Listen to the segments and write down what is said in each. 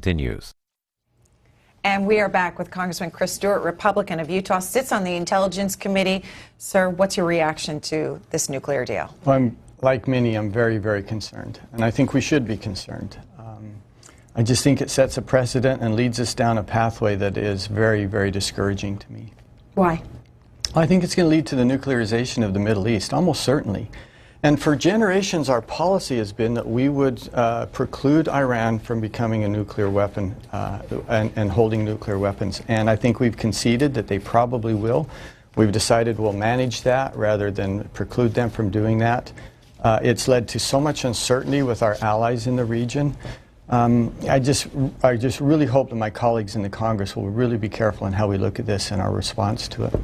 continues. And we are back with Congressman Chris Stewart, Republican of Utah, sits on the Intelligence Committee. Sir, what's your reaction to this nuclear deal? Well, like many, I'm very, very concerned. And I think we should be concerned. I just think it sets a precedent and leads us down a pathway that is very, very discouraging to me. Why? I think it's going to lead to the nuclearization of the Middle East, almost certainly. And for generations, our policy has been that we would preclude Iran from becoming a nuclear weapon and holding nuclear weapons. And I think we've conceded that they probably will. We've decided we'll manage that rather than preclude them from doing that. It's led to so much uncertainty with our allies in the region. I just really hope that my colleagues in the Congress will really be careful in how we look at this and our response to it.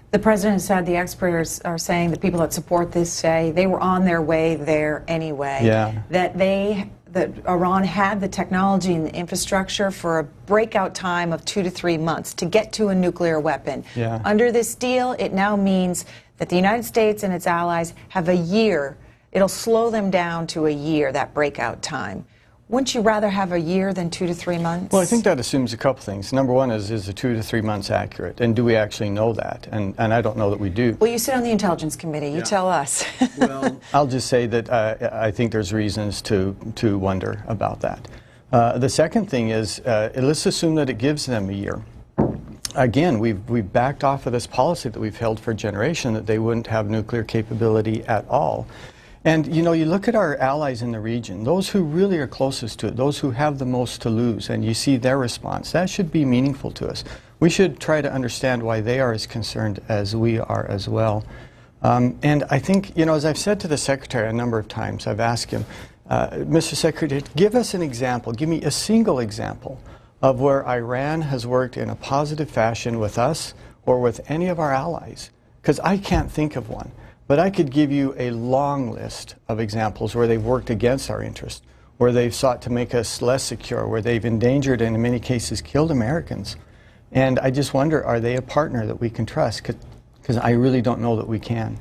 The president said, the experts are saying, the people that support this say they were on their way there anyway. Yeah. That Iran had the technology and the infrastructure for a breakout time of 2 to 3 months to get to a nuclear weapon. Yeah. Under this deal, it now means that the United States and its allies have a year. It'll slow them down to a year, that breakout time. Wouldn't you rather have a year than 2 to 3 months? Well, I think that assumes a couple things. Number one is the 2 to 3 months accurate? And do we actually know that? And I don't know that we do. Well, you sit on the Intelligence Committee. You tell us. Well, I'll just say that I think there's reasons to wonder about that. The second thing is, let's assume that it gives them a year. Again, we've backed off of this policy that we've held for a generation that they wouldn't have nuclear capability at all. And, you know, you look at our allies in the region, those who really are closest to it, those who have the most to lose, and you see their response. That should be meaningful to us. We should try to understand why they are as concerned as we are as well. And I think, you know, as I've said to the Secretary a number of times, I've asked him, Mr. Secretary, give us an example, give me a single example of where Iran has worked in a positive fashion with us or with any of our allies, because I can't think of one. But I could give you a long list of examples where they've worked against our interest, where they've sought to make us less secure, where they've endangered and in many cases killed Americans. And I just wonder, are they a partner that we can trust? Because I really don't know that we can.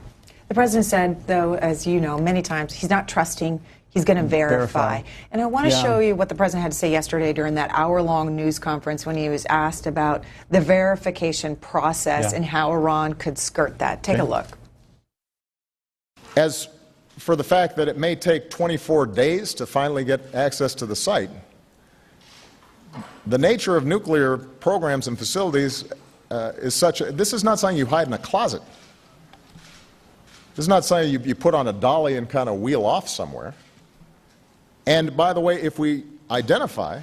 The president said, though, as you know, many times, he's not trusting, he's going to verify. And I want to show you what the president had to say yesterday during that hour-long news conference when he was asked about the verification process and how Iran could skirt that. Take a look. As for the fact that it may take 24 days to finally get access to the site, the nature of nuclear programs and facilities is such this is not something you hide in a closet. This is not something you put on a dolly and kind of wheel off somewhere. And by the way, if we identify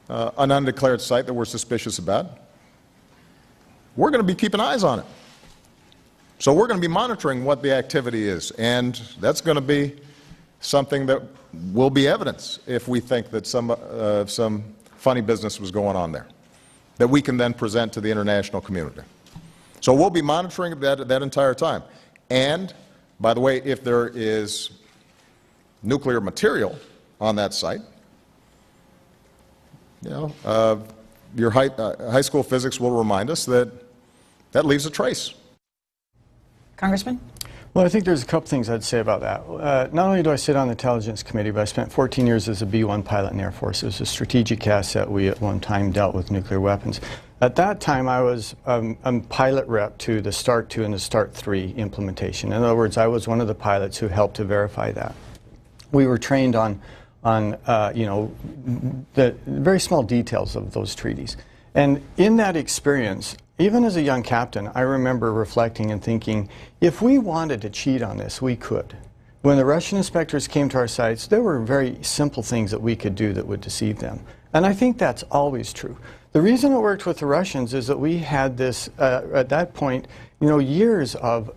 an undeclared site that we're suspicious about, we're going to be keeping eyes on it. So we're going to be monitoring what the activity is, and that's going to be something that will be evidence if we think that some funny business was going on there, that we can then present to the international community. So we'll be monitoring that entire time. And, by the way, if there is nuclear material on that site, you know, your high school physics will remind us that that leaves a trace. Congressman? Well, I think there's a couple things I'd say about that. Not only do I sit on the Intelligence Committee, but I spent 14 years as a B-1 pilot in the Air Force. It was a strategic asset. We at one time dealt with nuclear weapons. At that time, I was a pilot rep to the START 2 and the START 3 implementation. In other words, I was one of the pilots who helped to verify that. We were trained on you know, the very small details of those treaties. And in that experience, even as a young captain, I remember reflecting and thinking, if we wanted to cheat on this, we could. When the Russian inspectors came to our sites, there were very simple things that we could do that would deceive them. And I think that's always true. The reason it worked with the Russians is that we had this, at that point, you know, years of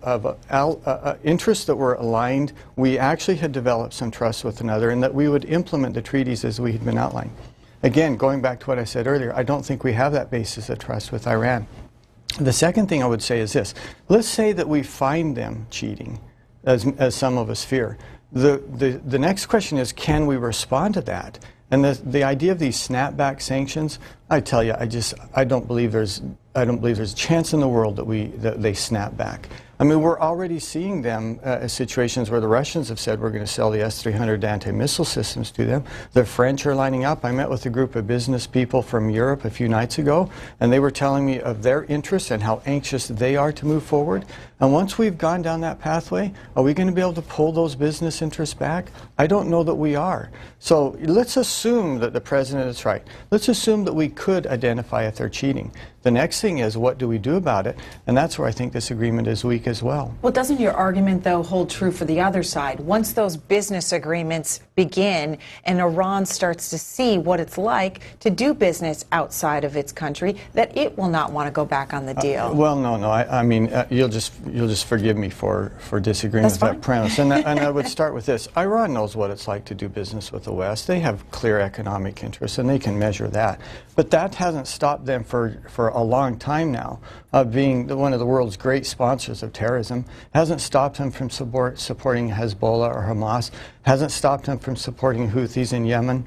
interests that were aligned. We actually had developed some trust with another, and that we would implement the treaties as we had been outlined. Again, going back to what I said earlier, I don't think we have that basis of trust with Iran. The second thing I would say is this. Let's say that we find them cheating, as some of us fear. The next question is, can we respond to that? And the idea of these snapback sanctions, I tell you, I don't believe there's a chance in the world that they snap back. I mean, we're already seeing them situations where the Russians have said we're going to sell the S-300 anti-missile systems to them. The French are lining up. I met with a group of business people from Europe a few nights ago, and they were telling me of their interests and how anxious they are to move forward. And once we've gone down that pathway, are we going to be able to pull those business interests back? I don't know that we are. So let's assume that the president is right. Let's assume that we could identify if they're cheating. The next thing is, what do we do about it? And that's where I think this agreement is weak as well. Well, doesn't your argument, though, hold true for the other side? Once those business agreements begin and Iran starts to see what it's like to do business outside of its country, that it will not want to go back on the deal. Well, no. I mean, you'll just forgive me for disagreeing with that premise. And I would start with this. Iran knows what it's like to do business with the West. They have clear economic interests, and they can measure that. But that hasn't stopped them for a long time now of being one of the world's great sponsors of terrorism. Hasn't stopped them from supporting Hezbollah or Hamas. Hasn't stopped them from supporting Houthis in Yemen.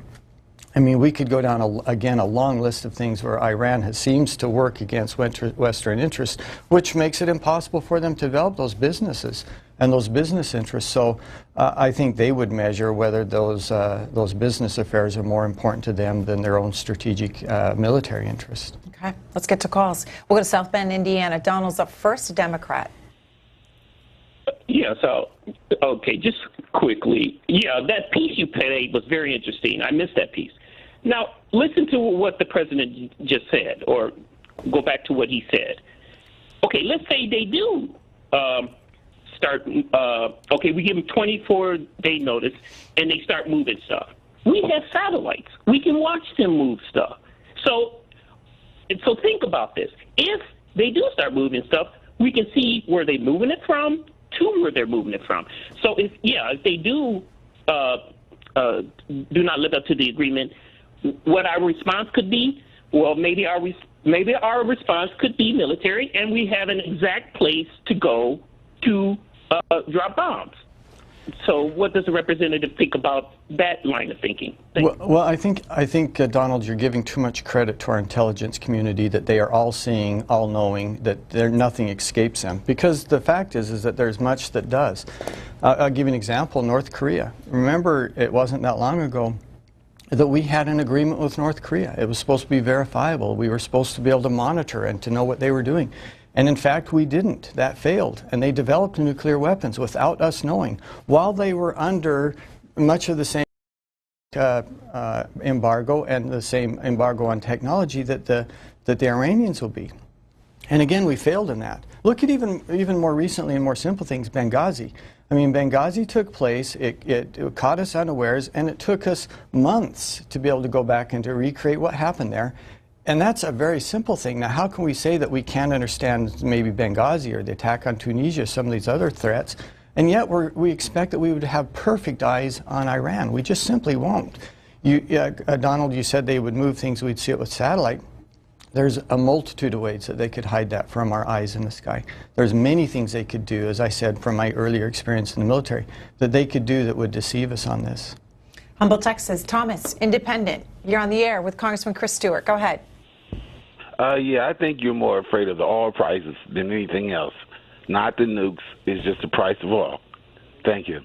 I mean, we could go down, again, a long list of things where Iran seems to work against Western interests, which makes it impossible for them to develop those businesses and those business interests. So I think they would measure whether those business affairs are more important to them than their own strategic military interests. Okay, let's get to calls. We'll go to South Bend, Indiana. Donald's up first, Democrat. Yeah, so, okay, just quickly. Yeah, that piece you played was very interesting. I missed that piece. Now, listen to what the president just said, or go back to what he said. Okay, let's say they do start, okay, we give them 24-day notice, and they start moving stuff. We have satellites. We can watch them move stuff. So think about this. If they do start moving stuff, we can see where they're moving it from to where they're moving it from. So if they do not live up to the agreement, what our response could be, well, maybe our response could be military, and we have an exact place to go to drop bombs. So what does the representative think about that line of thinking? Well, I think Donald, you're giving too much credit to our intelligence community that they are all seeing, all knowing, that nothing escapes them. Because the fact is that there's much that does. I'll give you an example, North Korea. Remember, it wasn't that long ago that we had an agreement with North Korea. It was supposed to be verifiable. We were supposed to be able to monitor and to know what they were doing. And in fact, we didn't. That failed. And they developed nuclear weapons without us knowing, while they were under much of the same embargo and the same embargo on technology that the Iranians will be. And again, we failed in that. Look at even more recently and more simple things, Benghazi. I mean, Benghazi took place, it caught us unawares, and it took us months to be able to go back and to recreate what happened there. And that's a very simple thing. Now, how can we say that we can't understand maybe Benghazi or the attack on Tunisia, some of these other threats, and yet we expect that we would have perfect eyes on Iran? We just simply won't. Donald, you said they would move things, we'd see it with satellite. There's a multitude of ways that they could hide that from our eyes in the sky. There's many things they could do, as I said from my earlier experience in the military, that they could do that would deceive us on this. Humble, Texas. Thomas, Independent. You're on the air with Congressman Chris Stewart. Go ahead. Yeah, I think you're more afraid of the oil prices than anything else. Not the nukes. It's just the price of oil. Thank you.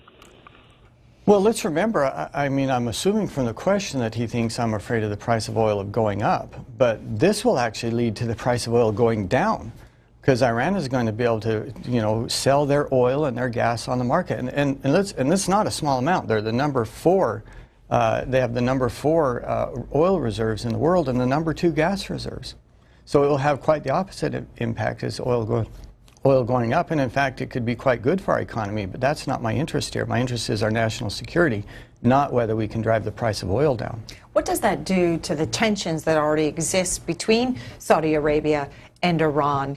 Well, let's remember, I mean, I'm assuming from the question that he thinks I'm afraid of the price of oil going up. But this will actually lead to the price of oil going down, because Iran is going to be able to, sell their oil and their gas on the market. And it's not a small amount. They're the number 4. They have the number 4 oil reserves in the world and the number 2 gas reserves. So it will have quite the opposite impact as oil going up. And in fact, it could be quite good for our economy. But that's not my interest here. My interest is our national security, not whether we can drive the price of oil down. What does that do to the tensions that already exist between Saudi Arabia and Iran?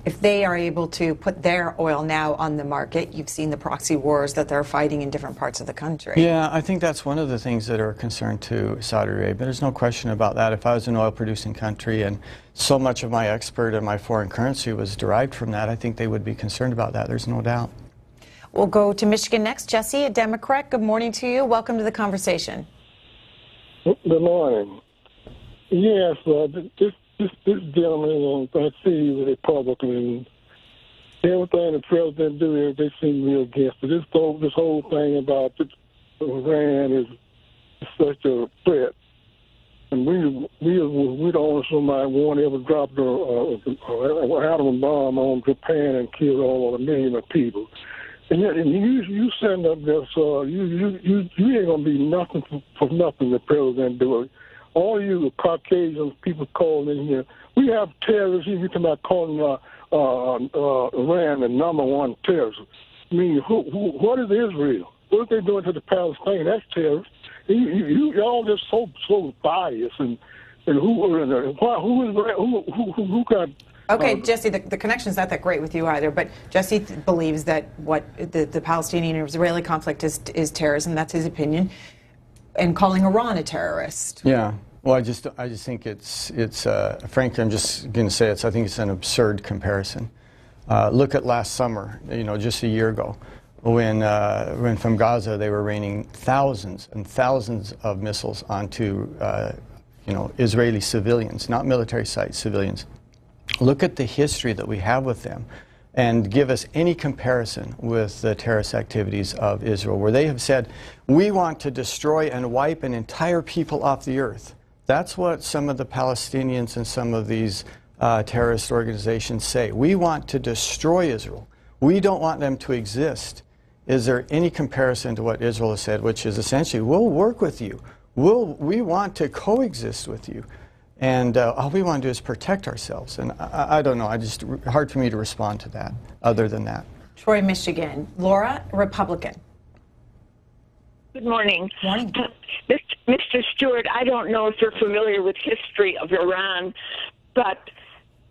If they are able to put their oil now on the market, you've seen the proxy wars that they're fighting in different parts of the country. Yeah, I think that's one of the things that are a concern to Saudi Arabia. There's no question about that. If I was an oil-producing country and so much of my export and my foreign currency was derived from that, I think they would be concerned about that. There's no doubt. We'll go to Michigan next. Jesse, a Democrat, good morning to you. Welcome to the conversation. Good morning. Yes, this gentleman, I see he's a Republican, everything the president do, they seem real against it. This whole thing about Iran is such a threat. And we don't somebody want to ever drop the atom bomb on Japan and kill all of a million of people. And yet, you send up this, you ain't gonna be nothing for nothing. The president do it. All you Caucasian people calling in here, we have terrorists. You talking about calling Iran the #1 terrorist? I mean, what is Israel? What are they doing to the Palestinians? That's terrorist. You all just so biased and who got. Okay, Jesse, the connection's not that great with you either, but Jesse believes that what the Palestinian-Israeli conflict is terrorism. That's his opinion, and calling Iran a terrorist. Yeah. Well, I just think it's frankly, I'm just going to say I think it's an absurd comparison. Look at last summer, just a year ago, when from Gaza they were raining thousands and thousands of missiles onto Israeli civilians, not military sites, civilians. Look at the history that we have with them and give us any comparison with the terrorist activities of Israel, where they have said, we want to destroy and wipe an entire people off the earth. That's what some of the Palestinians and some of these terrorist organizations say. We want to destroy Israel. We don't want them to exist. Is there any comparison to what Israel has said, which is essentially, we'll work with you. We want to coexist with you. And all we want to do is protect ourselves. And I don't know. Hard for me to respond to that, other than that. Troy, Michigan. Laura, Republican. Good morning. Morning. Mr. Stewart, I don't know if you're familiar with history of Iran, but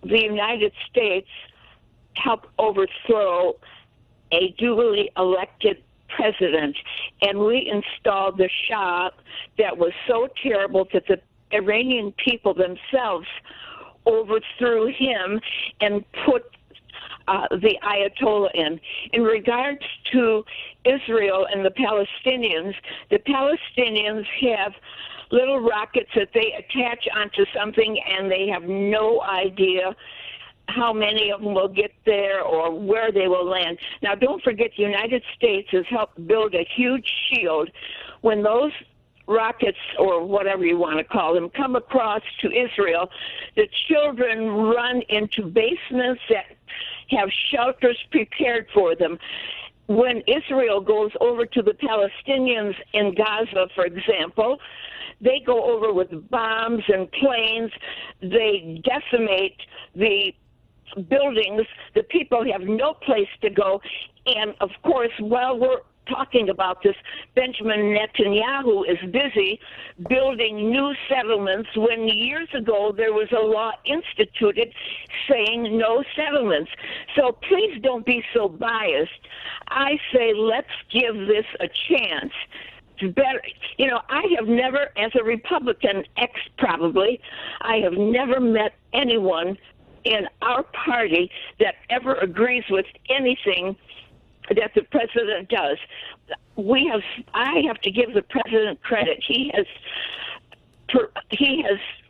the United States helped overthrow a duly elected president, and we installed the Shah that was so terrible that the Iranian people themselves overthrew him and put the Ayatollah in. In regards to Israel and the Palestinians have little rockets that they attach onto something, and they have no idea how many of them will get there or where they will land. Now, don't forget, the United States has helped build a huge shield. When those rockets, or whatever you want to call them, come across to Israel, the children run into basements that have shelters prepared for them. When Israel goes over to the Palestinians in Gaza, for example, they go over with bombs and planes. They decimate the buildings. The people have no place to go. And, of course, while we're talking about this, Benjamin Netanyahu is busy building new settlements when years ago there was a law instituted saying no settlements. So please don't be so biased. I say let's give this a chance. It's better. I have never, as a Republican, probably, I have never met anyone in our party that ever agrees with anything that the president does. I have to give the president credit. He has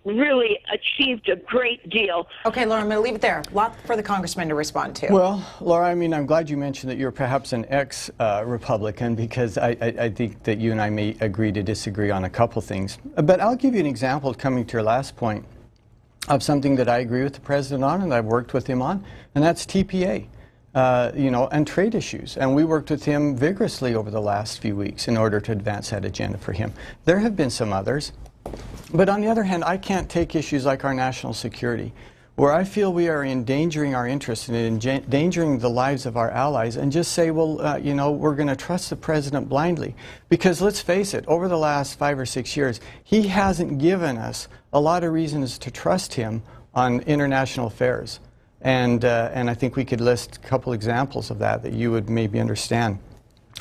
really achieved a great deal. Okay, Laura, I'm going to leave it there. A lot for the congressman to respond to. Well, Laura, I'm glad you mentioned that you're perhaps an ex-Republican, because I think that you and I may agree to disagree on a couple things. But I'll give you an example, coming to your last point, of something that I agree with the president on and I've worked with him on, and that's TPA. And trade issues. And we worked with him vigorously over the last few weeks in order to advance that agenda for him. There have been some others. But on the other hand, I can't take issues like our national security, where I feel we are endangering our interests and endangering the lives of our allies, and just say, well, we're going to trust the president blindly. Because let's face it, over the last 5 or 6 years, he hasn't given us a lot of reasons to trust him on international affairs. And I think we could list a couple examples of that you would maybe understand.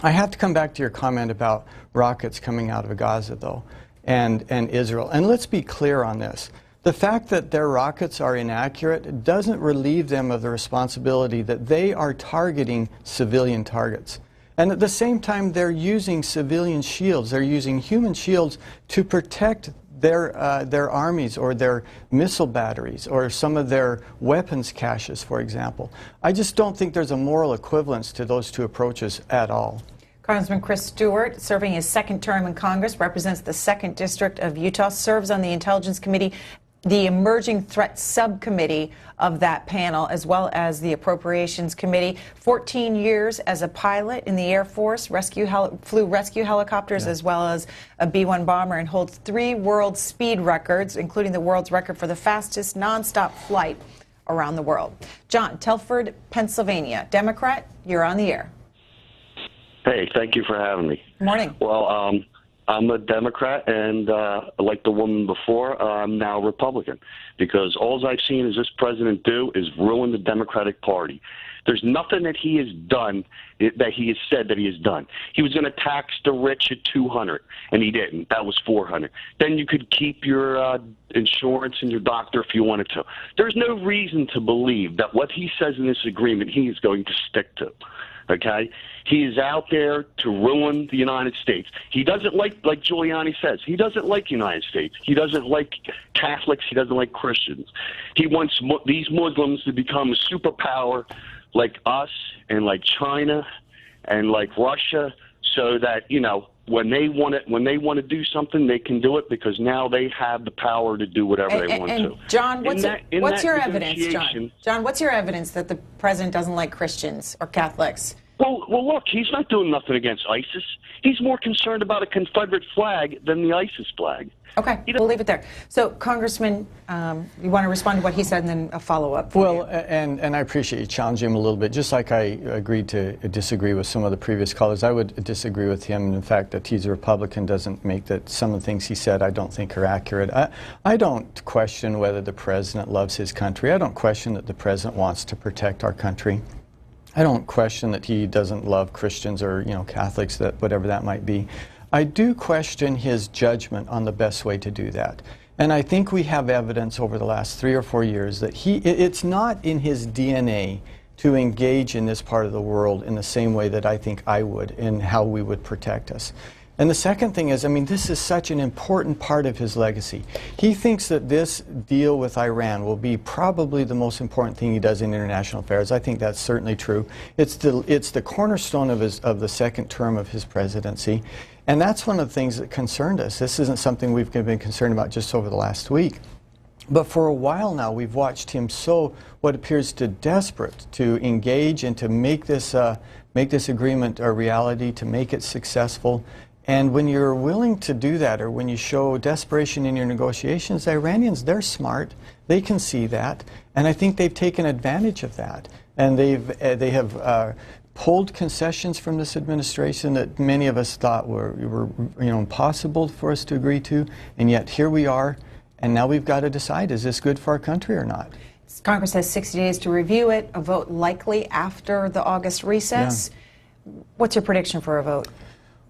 I have to come back to your comment about rockets coming out of Gaza, though, and Israel. And let's be clear on this. The fact that their rockets are inaccurate doesn't relieve them of the responsibility that they are targeting civilian targets. And at the same time, they're using civilian shields. They're using human shields to protect their armies or their missile batteries or some of their weapons caches, for example. I just don't think there's a moral equivalence to those two approaches at all. Congressman Chris Stewart, serving his second term in Congress, represents the 2nd District of Utah, serves on the Intelligence Committee, the Emerging Threat Subcommittee of that panel, as well as the Appropriations Committee. 14 years as a pilot in the Air Force, flew rescue helicopters as well as a B-1 bomber, and holds 3 world speed records, including the world's record for the fastest nonstop flight around the world. John, Telford, Pennsylvania, Democrat, you're on the air. Hey, thank you for having me. Morning. Well, I'm a Democrat, and like the woman before, I'm now Republican, because all I've seen is this president do is ruin the Democratic Party. There's nothing that he has done that he has said that he has done. He was going to tax the rich at $200, and he didn't. That was $400. Then you could keep your insurance and your doctor if you wanted to. There's no reason to believe that what he says in this agreement he is going to stick to. Okay? He is out there to ruin the United States. He doesn't like Giuliani says, he doesn't like the United States. He doesn't like Catholics. He doesn't like Christians. He wants these Muslims to become a superpower like us and like China and like Russia, so that, you know, when they want to do something, they can do it, because now they have the power to do whatever they want to. John, what's your evidence, John? John, what's your evidence that the president doesn't like Christians or Catholics? Well, look, he's not doing nothing against ISIS. He's more concerned about a Confederate flag than the ISIS flag. Okay, we'll leave it there. So, Congressman, you want to respond to what he said and then a follow-up? Well, and I appreciate you challenging him a little bit. Just like I agreed to disagree with some of the previous callers, I would disagree with him. In fact, that he's a Republican doesn't make that some of the things he said I don't think are accurate. I don't question whether the president loves his country. I don't question that the president wants to protect our country. I don't question that he doesn't love Christians or, you know, Catholics, that whatever that might be. I do question his judgment on the best way to do that. And I think we have evidence over the last 3 or 4 years that it's not in his DNA to engage in this part of the world in the same way that I think I would, in how we would protect us. And the second thing is, I mean, this is such an important part of his legacy. He thinks that this deal with Iran will be probably the most important thing he does in international affairs. I think that's certainly true. It's the cornerstone of the second term of his presidency. And that's one of the things that concerned us. This isn't something we've been concerned about just over the last week. But for a while now, we've watched him so, what appears to desperate to engage and to make this agreement a reality, to make it successful. And when you're willing to do that, or when you show desperation in your negotiations, the Iranians, they're smart. They can see that. And I think they've taken advantage of that. And they have pulled concessions from this administration that many of us thought were impossible for us to agree to. And yet here we are. And now we've got to decide, is this good for our country or not? Congress has 60 days to review it, a vote likely after the August recess. Yeah. What's your prediction for a vote?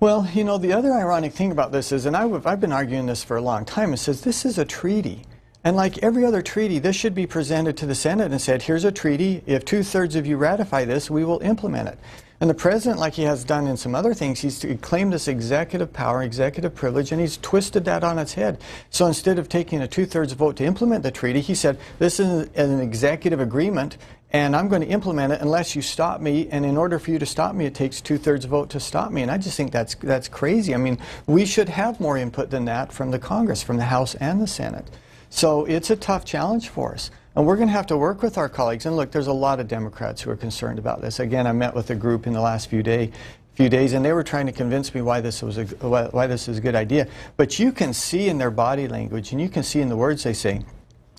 Well, you know, the other ironic thing about this is, and I've been arguing this for a long time, it says this is a treaty. And like every other treaty, this should be presented to the Senate and said, here's a treaty. If 2/3 of you ratify this, we will implement it. And the president, like he has done in some other things, he's claimed this executive power, executive privilege, and he's twisted that on its head. So instead of taking a 2/3 vote to implement the treaty, he said, this is an executive agreement, and I'm going to implement it unless you stop me. And in order for you to stop me, it takes 2/3 vote to stop me. And I just think that's crazy. I mean, we should have more input than that from the Congress, from the House and the Senate. So it's a tough challenge for us. And we're going to have to work with our colleagues. And look, there's a lot of Democrats who are concerned about this. Again, I met with a group in the last few days, and they were trying to convince me why this is a good idea. But you can see in their body language, and you can see in the words they say,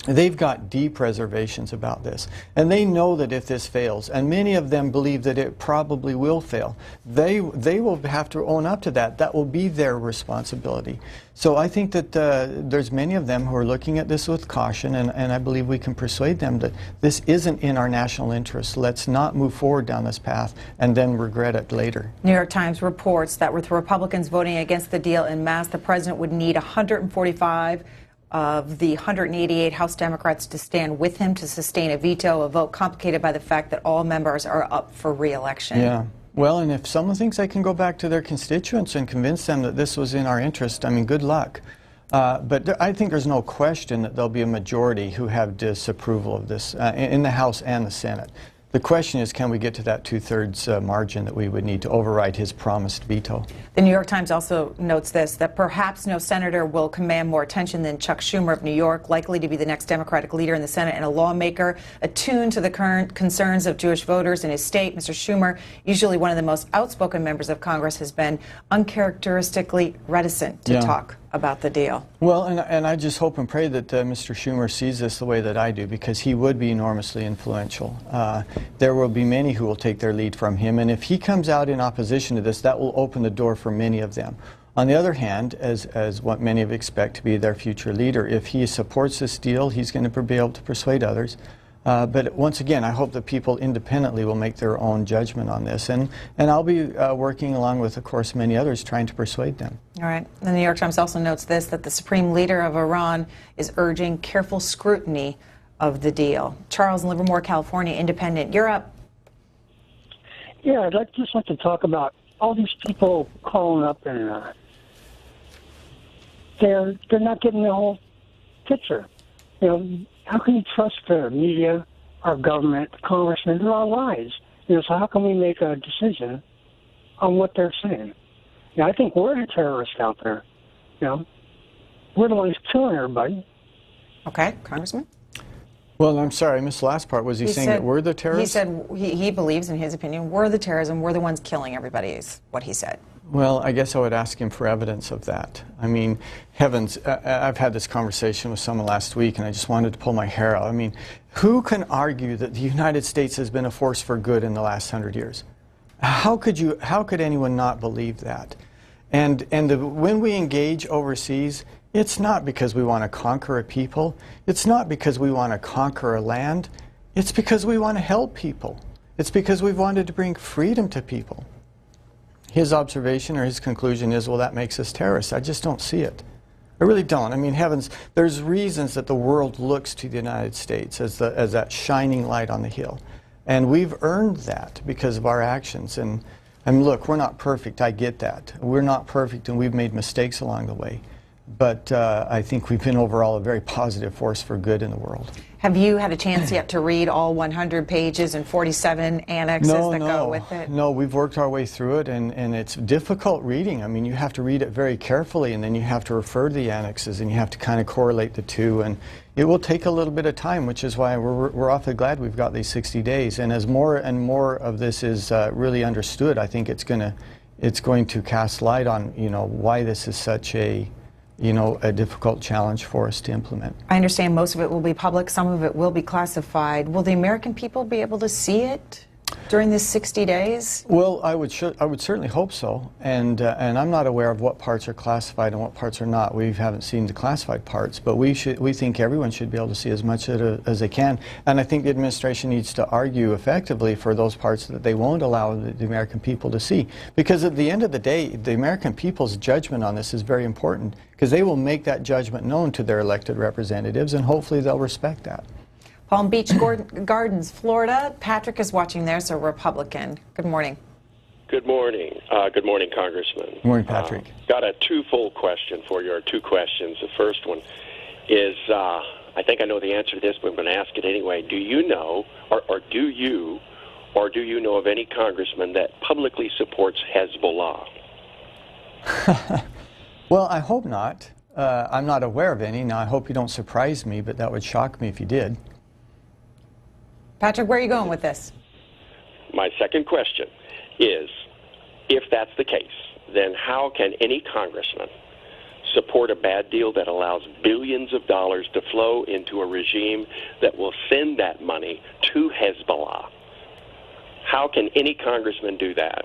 they've got deep reservations about this. And they know that if this fails, and many of them believe that it probably will fail, they will have to own up to that. That will be their responsibility. So I think that there's many of them who are looking at this with caution, and I believe we can persuade them that this isn't in our national interest. Let's not move forward down this path and then regret it later. New York Times reports that with Republicans voting against the deal en masse, the president would need 145 of the 188 House Democrats to stand with him to sustain a veto, a vote complicated by the fact that all members are up for re-election. Yeah. Well, and if someone thinks they can go back to their constituents and convince them that this was in our interest, I mean, good luck. But I think there's no question that there'll be a majority who have disapproval of this in the House and the Senate. The question is, can we get to that two-thirds margin that we would need to override his promised veto? The New York Times also notes this, that perhaps no senator will command more attention than Chuck Schumer of New York, likely to be the next Democratic leader in the Senate and a lawmaker attuned to the current concerns of Jewish voters in his state. Mr. Schumer, usually one of the most outspoken members of Congress, has been uncharacteristically reticent to talk about the deal. Well, and I just hope and pray that Mr. Schumer sees this the way that I do, because he would be enormously influential. There will be many who will take their lead from him, and if he comes out in opposition to this, that will open the door for many of them. On the other hand, as what many have expect to be their future leader, if he supports this deal, he's going to be able to persuade others. But once again, I hope that people independently will make their own judgment on this. And I'll be working along with, of course, many others trying to persuade them. All right. The New York Times also notes this, that the supreme leader of Iran is urging careful scrutiny of the deal. Charles in Livermore, California, Independent. You're up. Yeah, I'd just like to talk about all these people calling up, and they're not getting the whole picture. You know, how can you trust the media, our government, congressmen? They're all lies. You know, so how can we make a decision on what they're saying? You know, I think we're the terrorists out there. You know, we're the ones killing everybody. Okay, Congressman? Well, I'm sorry, I missed the last part. Was he saying that we're the terrorists? He said he believes, in his opinion, we're the terrorism, we're the ones killing everybody, is what he said. Well, I guess I would ask him for evidence of that. I mean, heavens, I've had this conversation with someone last week, and I just wanted to pull my hair out. I mean, who can argue that the United States has been a force for good in the last 100 years? How could anyone not believe that? And when we engage overseas, it's not because we want to conquer a people. It's not because we want to conquer a land. It's because we want to help people. It's because we've wanted to bring freedom to people. His observation or his conclusion is, well, that makes us terrorists. I just don't see it. I really don't. I mean, heavens, there's reasons that the world looks to the United States as that shining light on the hill. And we've earned that because of our actions. And look, we're not perfect. I get that. We're not perfect, and we've made mistakes along the way. But I think we've been overall a very positive force for good in the world. Have you had a chance yet to read all 100 pages and 47 annexes that go with it? No, we've worked our way through it, and it's difficult reading. I mean, you have to read it very carefully, and then you have to refer to the annexes, and you have to kind of correlate the two, and it will take a little bit of time, which is why we're awfully glad we've got these 60 days. And as more and more of this is really understood, I think it's going to cast light on, you know, why this is such a difficult challenge for us to implement. I understand most of it will be public, some of it will be classified. Will the American people be able to see it during this 60 days? Well, I would certainly hope so, and I'm not aware of what parts are classified and what parts are not. We haven't seen the classified parts, but we think everyone should be able to see as much as they can, and I think the administration needs to argue effectively for those parts that they won't allow the American people to see, because at the end of the day, the American people's judgment on this is very important, because they will make that judgment known to their elected representatives, and hopefully they'll respect that. Palm Beach Gardens, Florida. Patrick is watching there, so Republican. Good morning. Good morning. Good morning, Congressman. Good morning, Patrick. Got a twofold question for you, or two questions. The first one is, I think I know the answer to this, but I'm going to ask it anyway. Do you know, or do you know of any congressman that publicly supports Hezbollah? Well, I hope not. I'm not aware of any. Now, I hope you don't surprise me, but that would shock me if you did. Patrick, where are you going with this? My second question is, if that's the case, then how can any congressman support a bad deal that allows billions of dollars to flow into a regime that will send that money to Hezbollah? How can any congressman do that?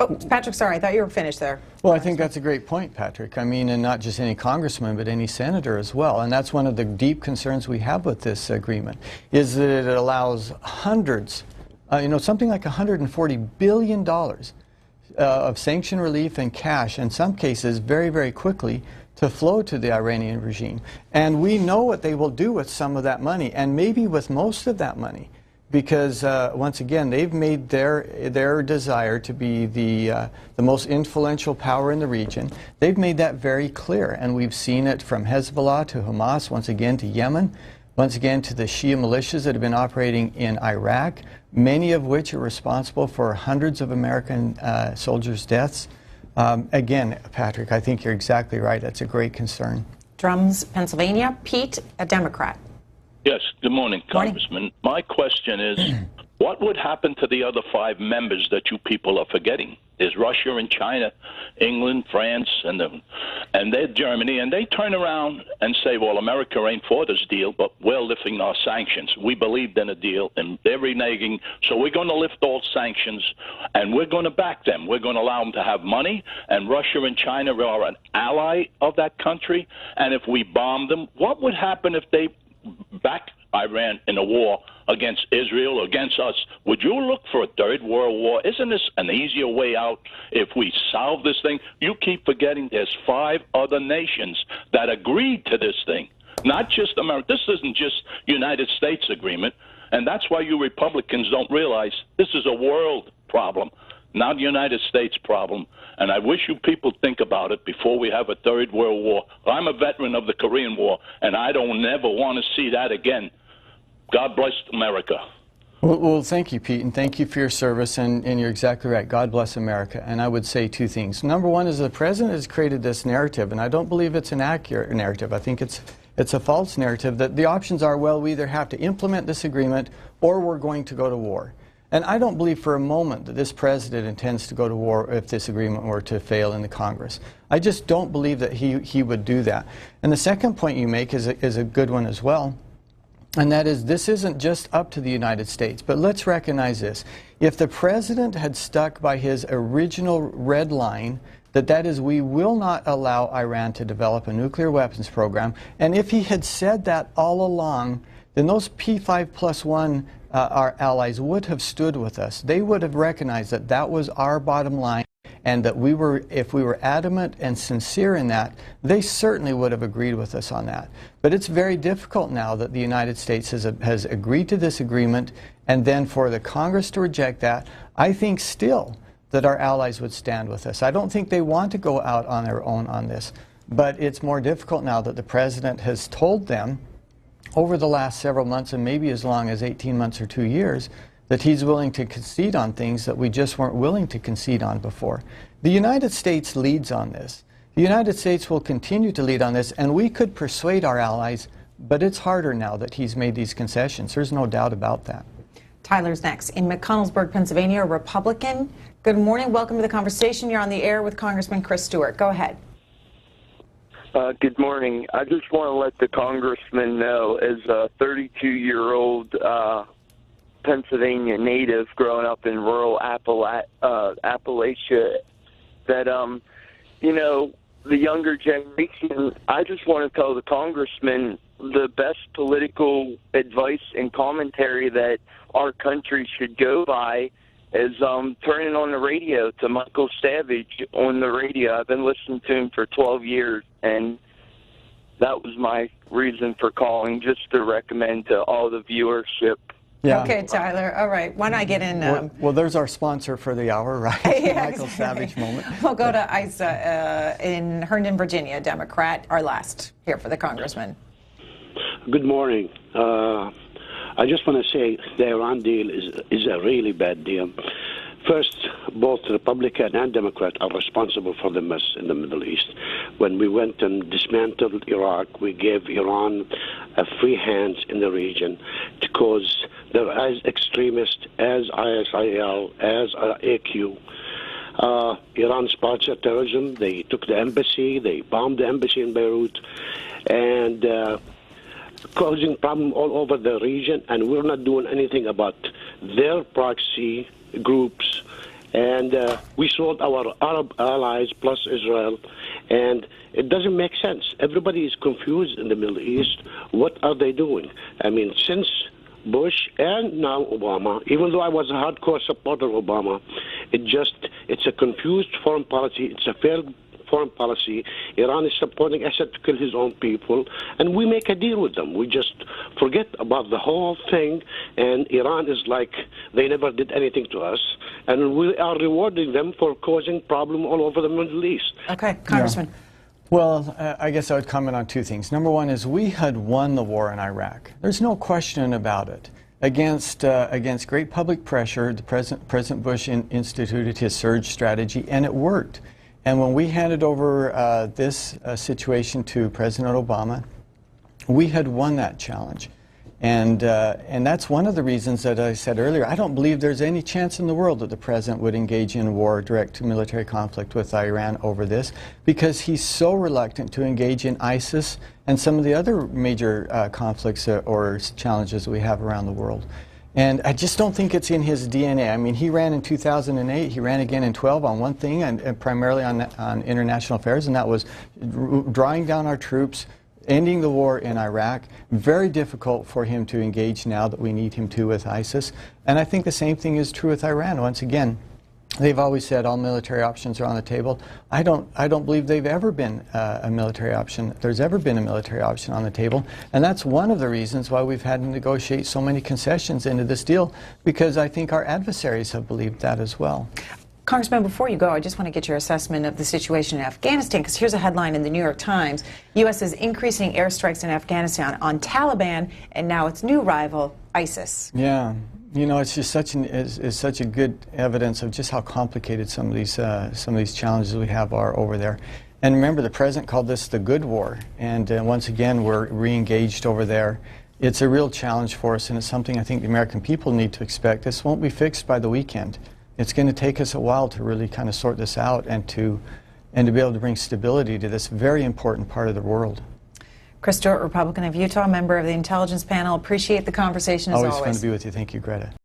Oh, Patrick, sorry, I thought you were finished there. Well, I think that's a great point, Patrick. I mean, and not just any congressman, but any senator as well. And that's one of the deep concerns we have with this agreement, is that it allows hundreds, something like $140 billion of sanction relief and cash, in some cases very, very quickly, to flow to the Iranian regime. And we know what they will do with some of that money, and maybe with most of that money. because once again, they've made their desire to be the most influential power in the region. They've made that very clear, and we've seen it from Hezbollah to Hamas, once again to Yemen, once again to the Shia militias that have been operating in Iraq, many of which are responsible for hundreds of American soldiers' deaths. Again, Patrick, I think you're exactly right. That's a great concern. Drums, Pennsylvania. Pete, a Democrat. Yes, good morning, Congressman. My question is, what would happen to the other 5 members that you people are forgetting? There's Russia and China, England, France, and they're Germany, and they turn around and say, well, America ain't for this deal, but we're lifting our sanctions. We believed in a deal, and they're reneging, so we're going to lift all sanctions, and we're going to back them. We're going to allow them to have money, and Russia and China are an ally of that country, and if we bomb them, what would happen if they back Iran in a war against Israel, against us? Would you look for a third world war? Isn't this an easier way out if we solve this thing? You keep forgetting there's 5 other nations that agreed to this thing, not just America. This isn't just United States agreement, and that's why you Republicans don't realize this is a world problem, not a United States problem. And I wish you people think about it before we have a third world war. I'm a veteran of the Korean War, and I don't never want to see that again. God bless America. Well, thank you, Pete, and thank you for your service, and you're exactly right. God bless America. And I would say 2 things. Number one is the president has created this narrative, and I don't believe it's an accurate narrative. I think it's a false narrative that the options are, well, we either have to implement this agreement or we're going to go to war. And I don't believe for a moment that this president intends to go to war if this agreement were to fail in the Congress. I just don't believe that he would do that. And the second point you make is a good one as well. And that is, this isn't just up to the United States. But let's recognize this. If the president had stuck by his original red line, that is, we will not allow Iran to develop a nuclear weapons program, and if he had said that all along, then those P5+1 our allies would have stood with us. They would have recognized that that was our bottom line, and that if we were adamant and sincere in that, they certainly would have agreed with us on that. But it's very difficult now that the United States has agreed to this agreement, and then for the Congress to reject that. I think still that our allies would stand with us. I don't think they want to go out on their own on this, but it's more difficult now that the president has told them over the last several months, and maybe as long as 18 months or 2 years, that he's willing to concede on things that we just weren't willing to concede on before. The United States leads on this. The United States will continue to lead on this, and we could persuade our allies, but it's harder now that he's made these concessions. There's no doubt about that. Tyler's next. In McConnellsburg, Pennsylvania, a Republican. Good morning. Welcome to the conversation. You're on the air with Congressman Chris Stewart. Go ahead. Good morning. I just want to let the congressman know, as a 32-year-old Pennsylvania native growing up in rural Appalachia, that, you know, the younger generation, I just want to tell the congressman the best political advice and commentary that our country should go by is turning on the radio to Michael Savage on the radio. I've been listening to him for 12 years, and that was my reason for calling, just to recommend to all the viewership. Yeah. Okay, Tyler. All right. Why don't I get in? Well, there's our sponsor for the hour, right? Yeah, Michael Savage moment. We'll go to Isa in Herndon, Virginia, Democrat, our last here for the congressman. Good morning. I just want to say the Iran deal is a really bad deal. First, both Republican and Democrat are responsible for the mess in the Middle East. When we went and dismantled Iraq, we gave Iran a free hand in the region because they're as extremist as ISIL, as AQ. Iran sponsored terrorism. They took the embassy. They bombed the embassy in Beirut. And causing problem all over the region, and we're not doing anything about their proxy groups. And we sold our Arab allies plus Israel, and it doesn't make sense. Everybody is confused in the Middle East. What are they doing? I mean, since Bush and now Obama, even though I was a hardcore supporter of Obama, it's a confused foreign policy. It's a failed foreign policy. Iran is supporting Assad to kill his own people, and we make a deal with them. We just forget about the whole thing, and Iran is like they never did anything to us, and we are rewarding them for causing problem all over the Middle East. Okay, Congressman. Yeah. Well, I guess I would comment on two things. Number one is we had won the war in Iraq. There's no question about it. Against great public pressure, President Bush instituted his surge strategy, and it worked. And when we handed over this situation to President Obama, we had won that challenge. And that's one of the reasons that I said earlier, I don't believe there's any chance in the world that the President would engage in war, direct military conflict with Iran over this, because he's so reluctant to engage in ISIS and some of the other major conflicts or challenges that we have around the world. And I just don't think it's in his DNA. I mean, he ran in 2008, he ran again in 12 on one thing, and primarily on international affairs, and that was drawing down our troops, ending the war in Iraq. Very difficult for him to engage now that we need him to with ISIS. And I think the same thing is true with Iran. Once again, they've always said all military options are on the table. I don't believe they've ever been a military option. There's ever been a military option on the table. And that's one of the reasons why we've had to negotiate so many concessions into this deal, because I think our adversaries have believed that as well. Congressman, before you go, I just want to get your assessment of the situation in Afghanistan, because here's a headline in the New York Times. U.S. is increasing airstrikes in Afghanistan on Taliban and now its new rival, ISIS. Yeah. You know, it's just such a good evidence of just how complicated some of these challenges we have are over there. And remember, the President called this the good war. And once again, we're re-engaged over there. It's a real challenge for us, and it's something I think the American people need to expect. This won't be fixed by the weekend. It's going to take us a while to really kind of sort this out and to be able to bring stability to this very important part of the world. Chris Stewart, Republican of Utah, member of the Intelligence Panel. Appreciate the conversation as always. Always fun to be with you. Thank you, Greta.